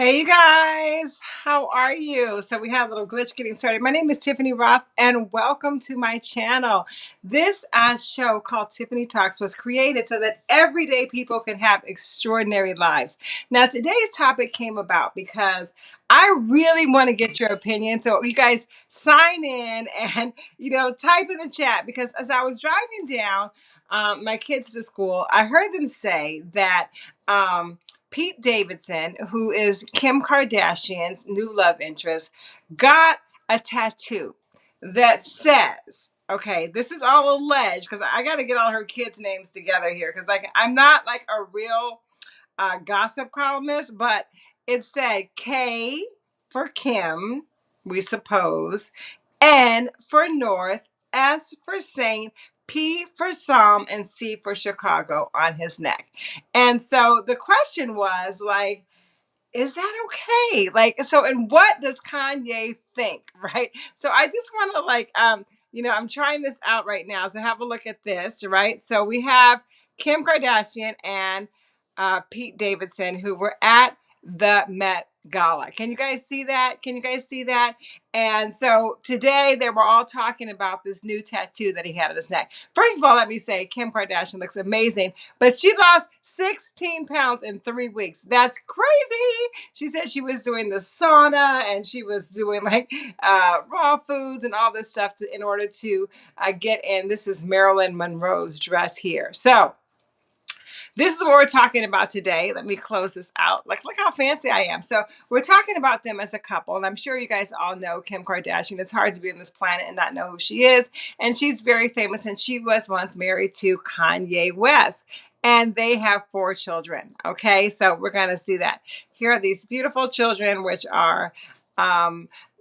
Hey, you guys, how are you? So, we had a little glitch getting started. My name is Tiffany Roth, and welcome to my channel. This show called Tiffany Talks was created so that everyday people can have extraordinary lives. Now, today's topic came about because I really want to get your opinion. So, you guys sign in and, type in the chat because as I was driving down my kids to school, I heard them say that. Pete Davidson, who is Kim Kardashian's new love interest, got a tattoo that says, okay, this is all alleged because I got to get all her kids' names together here because I'm not like a real gossip columnist, but it said K for Kim, we suppose, N for North, S for Saint, P for Psalm, and C for Chicago on his neck. And so the question was like, is that okay? Like, so, and what does Kanye think, right? So I just want to I'm trying this out right now. So have a look at this, right? So we have Kim Kardashian and Pete Davidson who were at the Met Gala. Can you guys see that? Can you guys see that? And so today they were all talking about this new tattoo that he had on his neck. First of all, let me say Kim Kardashian looks amazing, but she lost 16 pounds in 3 weeks. That's crazy. She said she was doing the sauna and she was doing like raw foods and all this stuff in order to get in. This is Marilyn Monroe's dress here. So this is what we're talking about today. Let me close this out. Like, look how fancy I am. So we're talking about them as a couple, and I'm sure you guys all know Kim Kardashian. It's hard to be on this planet and not know who she is. And she's very famous, and she was once married to Kanye West. And they have 4 children. Okay, so we're going to see that. Here are these beautiful children, which are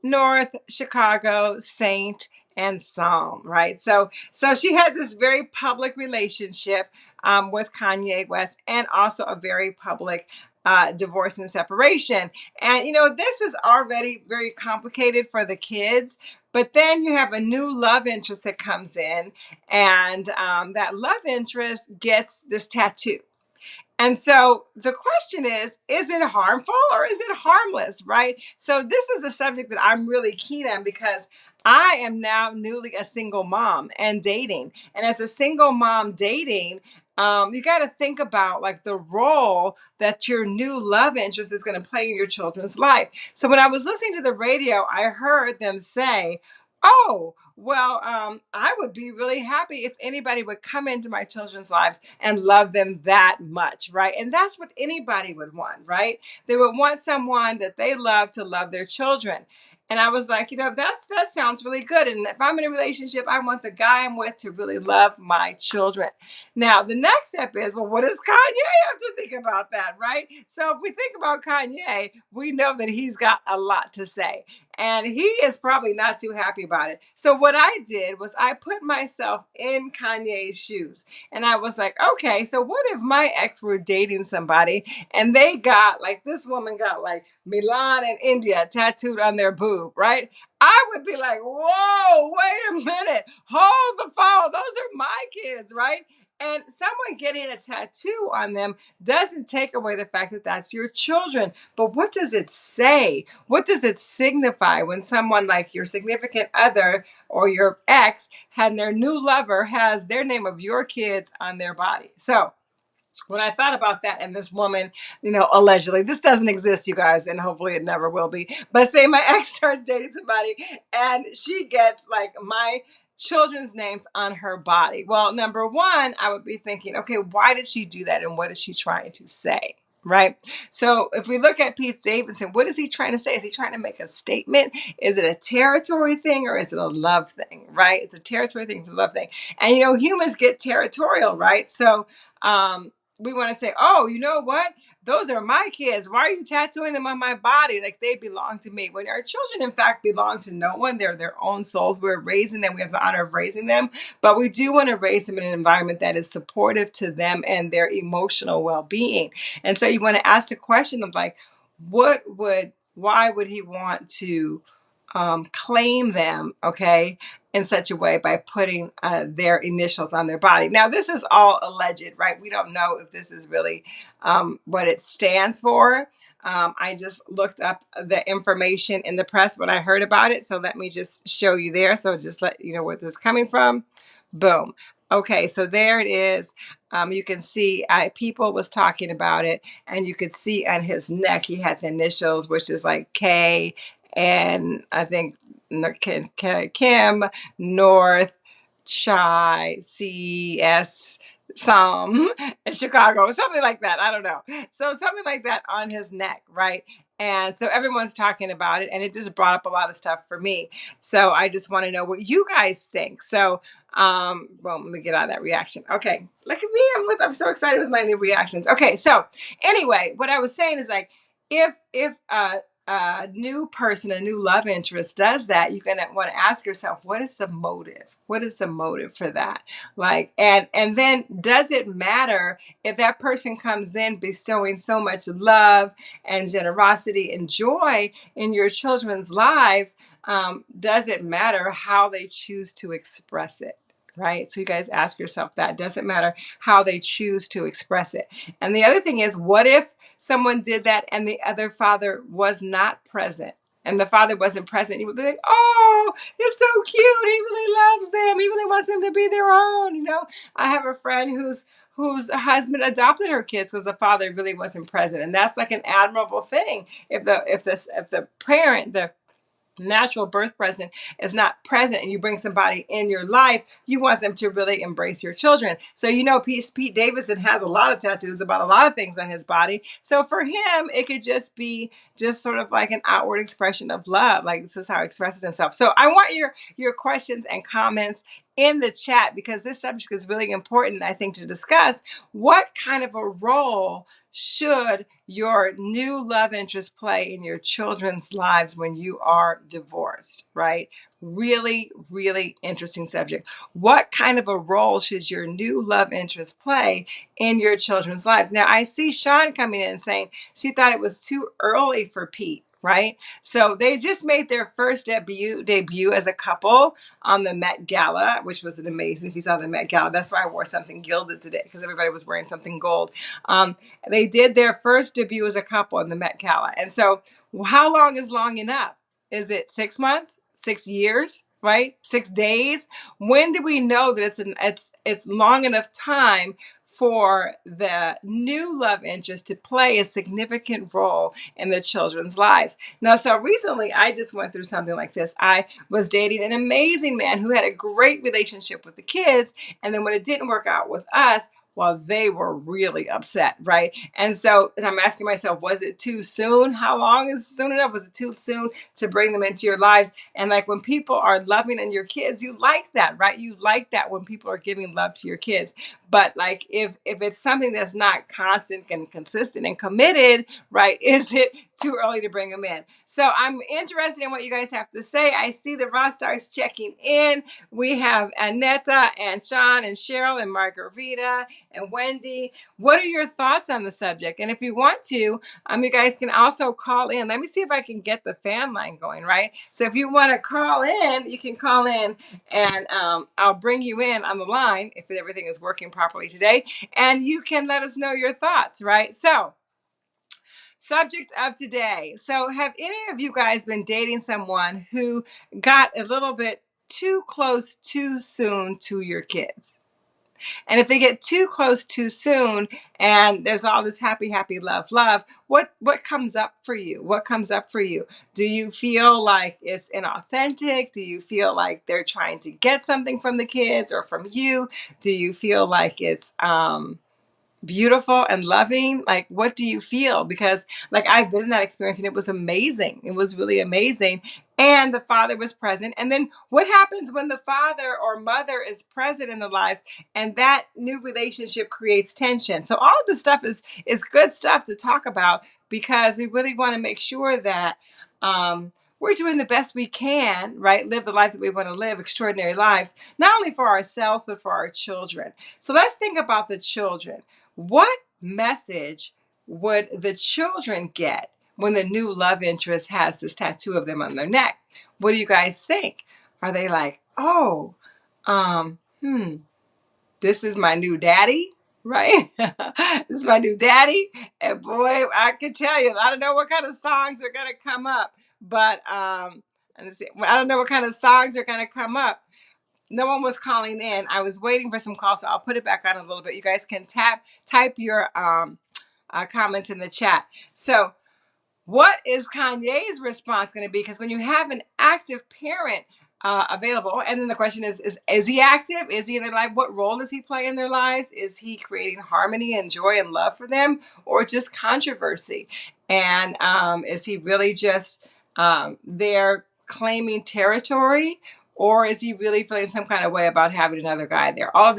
North, Chicago, Saint, and Psalm, right? So she had this very public relationship with Kanye West and also a very public divorce and separation. And, this is already very complicated for the kids. But then you have a new love interest that comes in, and that love interest gets this tattoo. And so the question is it harmful or is it harmless, right? So this is a subject that I'm really keen on because I am now newly a single mom and dating. And as a single mom dating, you got to think about like the role that your new love interest is going to play in your children's life. So when I was listening to the radio, I heard them say, oh, well, I would be really happy if anybody would come into my children's life and love them that much, right? And that's what anybody would want, right? They would want someone that they love to love their children. And I was like, that sounds really good. And if I'm in a relationship, I want the guy I'm with to really love my children. Now, the next step is, well, what does Kanye have to think about that, right? So if we think about Kanye, we know that he's got a lot to say. And he is probably not too happy about it. So what I did was I put myself in Kanye's shoes. And I was like, okay, so what if my ex were dating somebody and they got like this woman got like Milan and India tattooed on their boob, right? I would be like, whoa, wait a minute. Hold the phone. Those are my kids, right? And someone getting a tattoo on them doesn't take away the fact that that's your children. But what does it say? What does it signify when someone like your significant other or your ex and their new lover has their name of your kids on their body? So when I thought about that and this woman, allegedly, this doesn't exist, you guys, and hopefully it never will be. But say my ex starts dating somebody and she gets like my children's names on her body. Well, number one, I would be thinking, okay, why did she do that? And what is she trying to say? Right. So if we look at Pete Davidson, what is he trying to say? Is he trying to make a statement? Is it a territory thing or is it a love thing? Right. It's a territory thing, it's a love thing. And, humans get territorial. Right. So, we want to say, oh, you know what? Those are my kids. Why are you tattooing them on my body? Like they belong to me. When our children, in fact, belong to no one, they're their own souls. We're raising them. We have the honor of raising them. But we do want to raise them in an environment that is supportive to them and their emotional well-being. And so you want to ask the question of like, why would he want to claim them? Okay. in such a way by putting their initials on their body. Now, this is all alleged, right? We don't know if this is really what it stands for. I just looked up the information in the press when I heard about it. So let me just show you there. So just let you know where this is coming from. Boom. Okay, so there it is. You can see People was talking about it, and you could see on his neck he had the initials, which is like K, and I think Kim, North, Chi, CS, some in Chicago, something like that. I don't know. So something like that on his neck, right? And so everyone's talking about it, and it just brought up a lot of stuff for me. So I just want to know what you guys think. So, well, let me get out of that reaction. Okay, look at me. I'm so excited with my new reactions. Okay, so anyway, what I was saying is like, if a new person, a new love interest does that, you're gonna want to ask yourself, what is the motive? What is the motive for that? Like, and then does it matter if that person comes in bestowing so much love and generosity and joy in your children's lives? Does it matter how they choose to express it? Right? So you guys ask yourself that. Does it matter how they choose to express it? And the other thing is, what if someone did that and the other father was not present? And the father wasn't present. You would be like, oh, it's so cute. He really loves them. He really wants them to be their own. You know, I have a friend whose husband adopted her kids because the father really wasn't present. And that's like an admirable thing. If the parent, the natural birth present is not present, and you bring somebody in your life, you want them to really embrace your children. So you know, Pete Davidson has a lot of tattoos about a lot of things on his body. So for him, it could just be just sort of like an outward expression of love. Like, this is how he expresses himself. So I want your questions and comments in the chat, because this subject is really important, I think, to discuss. What kind of a role should your new love interest play in your children's lives when you are divorced, right? Really, really interesting subject. What kind of a role should your new love interest play in your children's lives? Now, I see Sean coming in and saying she thought it was too early for Pete, right? So they just made their first debut as a couple on the Met Gala, which was an amazing. If you saw the Met Gala, that's why I wore something gilded today, because everybody was wearing something gold. They did their first debut as a couple in the Met Gala. And so how long is long enough? Is it 6 months, 6 years, right? 6 days? When do we know that it's long enough time for the new love interest to play a significant role in the children's lives? Now, so recently I just went through something like this. I was dating an amazing man who had a great relationship with the kids. And then when it didn't work out with us, well, they were really upset, right? And I'm asking myself, was it too soon? How long is soon enough? Was it too soon to bring them into your lives? And like, when people are loving on your kids, you like that, right? You like that when people are giving love to your kids. But like, if it's something that's not constant and consistent and committed, right, is it too early to bring them in? So I'm interested in what you guys have to say. I see the rock stars checking in. We have Annetta and Sean and Cheryl and Margarita and Wendy. What are your thoughts on the subject? And if you want to, you guys can also call in. Let me see if I can get the fan line going, right? So if you want to call in, you can call in, and I'll bring you in on the line if everything is working properly today. And you can let us know your thoughts, right? So, subject of today. So have any of you guys been dating someone who got a little bit too close too soon to your kids? And if they get too close too soon, and there's all this happy, happy, love, what comes up for you? What comes up for you? Do you feel like it's inauthentic? Do you feel like they're trying to get something from the kids or from you? Do you feel like it's beautiful and loving? Like, what do you feel? Because like, I've been in that experience, and it was amazing. It was really amazing. And the father was present. And then what happens when the father or mother is present in the lives, and that new relationship creates tension? So all of this stuff is good stuff to talk about, because we really want to make sure that we're doing the best we can, right? Live the life that we want to live, extraordinary lives, not only for ourselves, but for our children. So let's think about the children. What message would the children get when the new love interest has this tattoo of them on their neck? What do you guys think? Are they like, oh, this is my new daddy, right? This is my new daddy. And boy, I can tell you, I don't know what kind of songs are going to come up, but I don't know what kind of songs are going to come up. No one was calling in. I was waiting for some calls, so I'll put it back on a little bit. You guys can type your comments in the chat. So, what is Kanye's response going to be? Because when you have an active parent available, and then the question is he active? Is he in their life? What role does he play in their lives? Is he creating harmony and joy and love for them, or just controversy? And is he really just there claiming territory? Or is he really feeling some kind of way about having another guy there? All of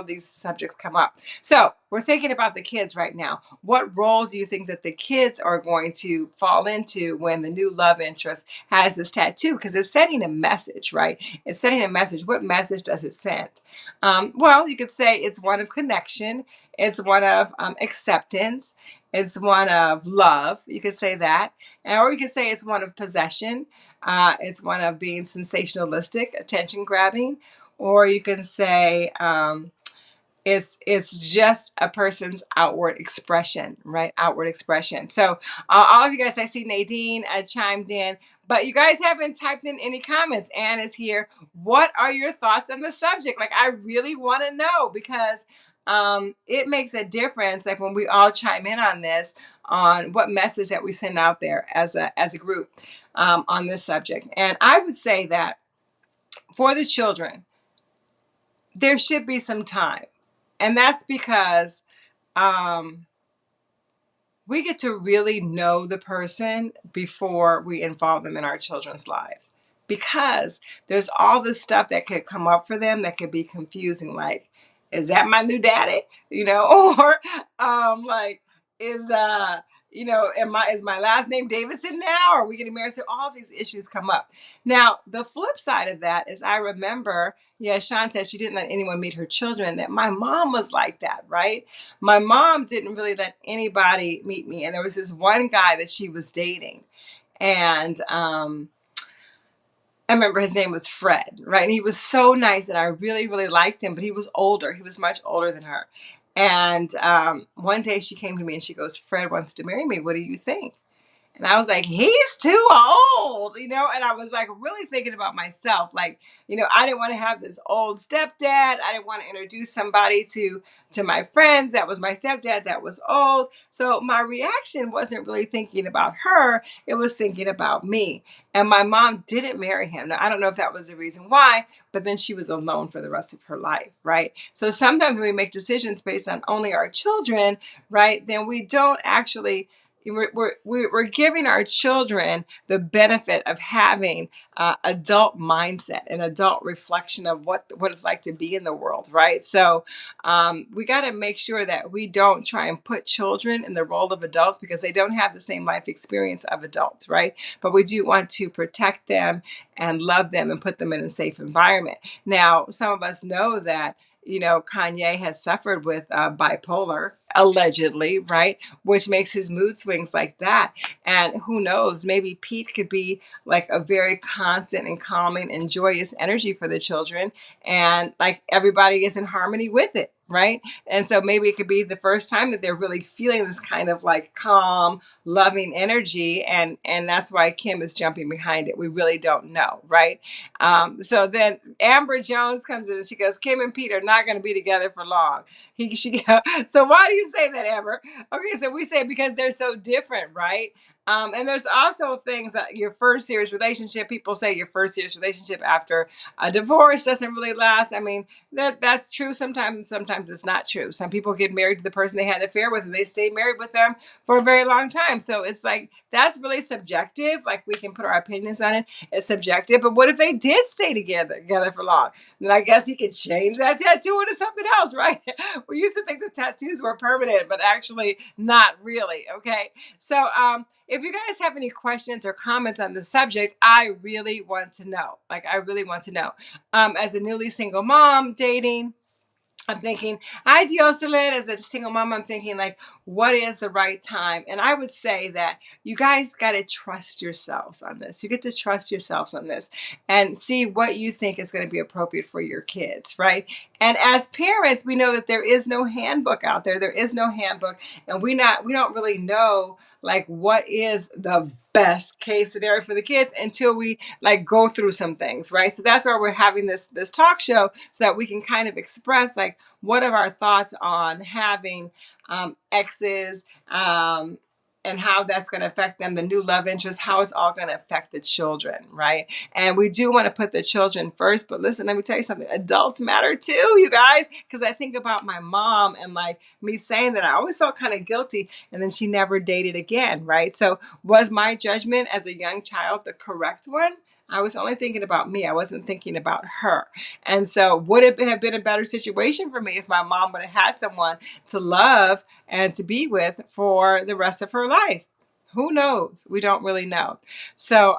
these subjects come up. So we're thinking about the kids right now. What role do you think that the kids are going to fall into when the new love interest has this tattoo? Because it's sending a message, right? It's sending a message. What message does it send? Well, you could say it's one of connection. It's one of acceptance. It's one of love. You could say that. Or you could say it's one of possession. It's one of being sensationalistic, attention grabbing, or you can say it's just a person's outward expression, right? Outward expression. So all of you guys, I see Nadine chimed in, but you guys haven't typed in any comments. Anne is here. What are your thoughts on the subject? Like, I really want to know, because it makes a difference, like when we all chime in on this, on what message that we send out there as a group on this subject. And I would say that for the children, there should be some time. And that's because we get to really know the person before we involve them in our children's lives. Because there's all this stuff that could come up for them that could be confusing, like, is that my new daddy? Or like, is is my last name Davidson now? Or are we getting married? So all these issues come up. Now, the flip side of that is, I remember, Sean said she didn't let anyone meet her children. That my mom was like that, right? My mom didn't really let anybody meet me. And there was this one guy that she was dating. And I remember his name was Fred, right? And he was so nice, and I really, really liked him, but he was older. He was much older than her. And one day she came to me and she goes, Fred wants to marry me. What do you think? And I was like, he's too old, and I was like really thinking about myself. Like, I didn't want to have this old stepdad. I didn't want to introduce somebody to my friends that was my stepdad that was old. So my reaction wasn't really thinking about her. It was thinking about me. And my mom didn't marry him. Now, I don't know if that was the reason why, but then she was alone for the rest of her life, right? So sometimes when we make decisions based on only our children, right, then we don't actually, we're giving our children the benefit of having adult mindset and adult reflection of what it's like to be in the world, right? So we got to make sure that we don't try and put children in the role of adults, because they don't have the same life experience of adults, right? But we do want to protect them and love them and put them in a safe environment. Now, some of us know that Kanye has suffered with bipolar, allegedly, right? Which makes his mood swings like that. And who knows, maybe Pete could be like a very constant and calming and joyous energy for the children. And like everybody is in harmony with it, right? And so maybe it could be the first time that they're really feeling this kind of like calm, loving energy. And that's why Kim is jumping behind it. We really don't know, right? So then Amber Jones comes in and she goes, Kim and Pete are not going to be together for long. So why do you say that, Amber? Okay, so we say because they're so different, right? And there's also things that your first serious relationship, people say your first serious relationship after a divorce doesn't really last. I mean, that's true sometimes, and sometimes it's not true. Some people get married to the person they had an affair with, and they stay married with them for a very long time. So it's like, that's really subjective. Like, we can put our opinions on it. It's subjective. But what if they did stay together for long? Then I guess he could change that tattoo into something else, right? We used to think the tattoos were permanent, but actually not really. Okay. So, if you guys have any questions or comments on the subject, I really want to know. Like, I really want to know. As a newly single mom dating, I'm thinking, ideosalin as a single mom, I'm thinking like, what is the right time? And I would say that you guys got to trust yourselves on this. You get to trust yourselves on this and see what you think is going to be appropriate for your kids, right? And as parents, we know that there is no handbook out there. There is no handbook, and we don't really know like what is the best case scenario for the kids until we like go through some things, right? So that's why we're having this talk show, so that we can kind of express like what are our thoughts on having exes, and how that's going to affect them, the new love interest, how it's all going to affect the children, right? And we do want to put the children first, but listen, let me tell you something. Adults matter too, you guys, because I think about my mom and like me saying that I always felt kind of guilty, and then she never dated again, right? So was my judgment as a young child the correct one? I was only thinking about me. I wasn't thinking about her. And so would it have been a better situation for me if my mom would have had someone to love and to be with for the rest of her life? Who knows? We don't really know. So,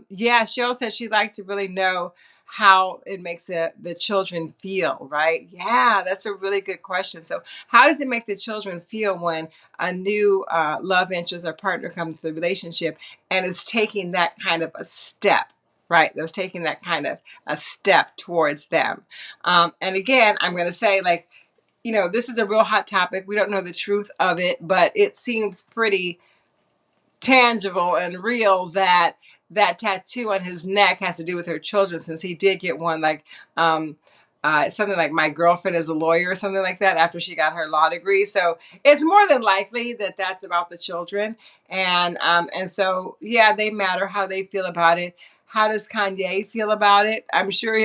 yeah, Cheryl said she'd like to really know how it makes the children feel, right? Yeah, that's a really good question. So how does it make the children feel when a new love interest or partner comes to the relationship and is taking that kind of a step? Right, they're taking that kind of a step towards them. And again, I'm going to say, like, this is a real hot topic. We don't know the truth of it, but it seems pretty tangible and real that that tattoo on his neck has to do with her children, since he did get one like something like "my girlfriend is a lawyer" or something like that after she got her law degree. So it's more than likely that that's about the children, and so yeah, they matter how they feel about it. How does Kanye feel about it? I'm sure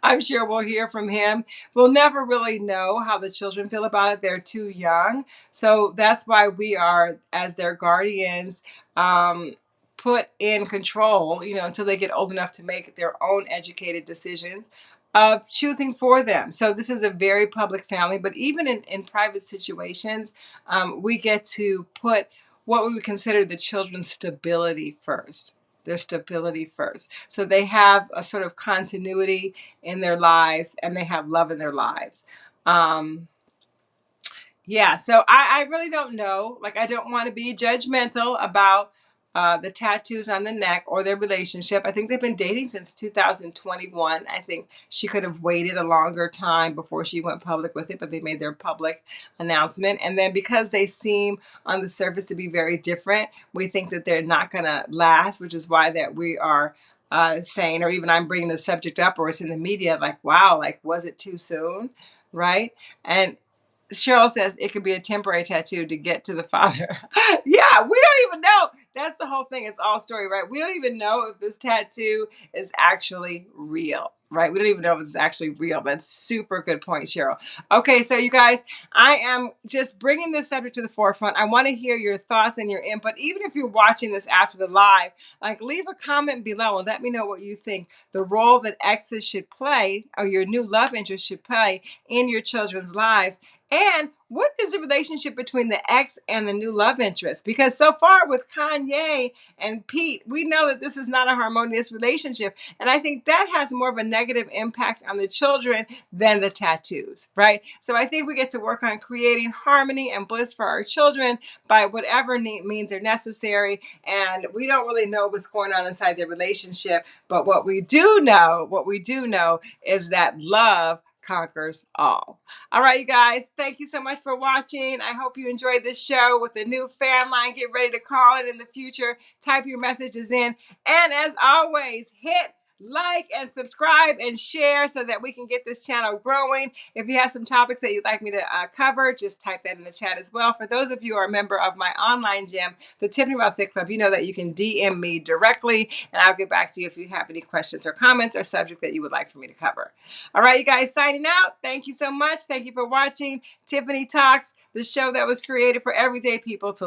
I'm sure we'll hear from him. We'll never really know how the children feel about it. They're too young. So that's why we are, as their guardians, put in control, until they get old enough to make their own educated decisions of choosing for them. So this is a very public family, but even in private situations, we get to put what we would consider the children's stability first. Their stability first. So they have a sort of continuity in their lives, and they have love in their lives. Yeah, so I really don't know. Like, I don't want to be judgmental about the tattoos on the neck or their relationship. I think they've been dating since 2021. I think she could have waited a longer time before she went public with it, but they made their public announcement. And then because they seem on the surface to be very different, we think that they're not going to last, which is why that we are saying, or even I'm bringing the subject up, or it's in the media, like, wow, like, was it too soon? Right? And Cheryl says it could be a temporary tattoo to get to the father. Yeah, we don't even know. That's the whole thing. It's all story, right? We don't even know if this tattoo is actually real, right? We don't even know if it's actually real. That's super good point, Cheryl. Okay, so you guys, I am just bringing this subject to the forefront. I want to hear your thoughts and your input. Even if you're watching this after the live, like, leave a comment below and let me know what you think the role that exes should play, or your new love interest should play, in your children's lives. And what is the relationship between the ex and the new love interest? Because so far with Kanye and Pete, we know that this is not a harmonious relationship. And I think that has more of a negative impact on the children than the tattoos, right? So I think we get to work on creating harmony and bliss for our children by whatever means are necessary. And we don't really know what's going on inside their relationship. But what we do know is that love conquers all. All right, you guys, thank you so much for watching. I hope you enjoyed this show with the new fan line. Get ready to call it in the future. Type your messages in. And as always, hit like and subscribe and share so that we can get this channel growing. If you have some topics that you'd like me to cover, just type that in the chat as well. For those of you who are a member of my online gym, the Tiffany Talks Fit Club, you know that you can DM me directly, and I'll get back to you if you have any questions or comments or subject that you would like for me to cover. All right, you guys, signing out. Thank you so much. Thank you for watching Tiffany Talks, the show that was created for everyday people to live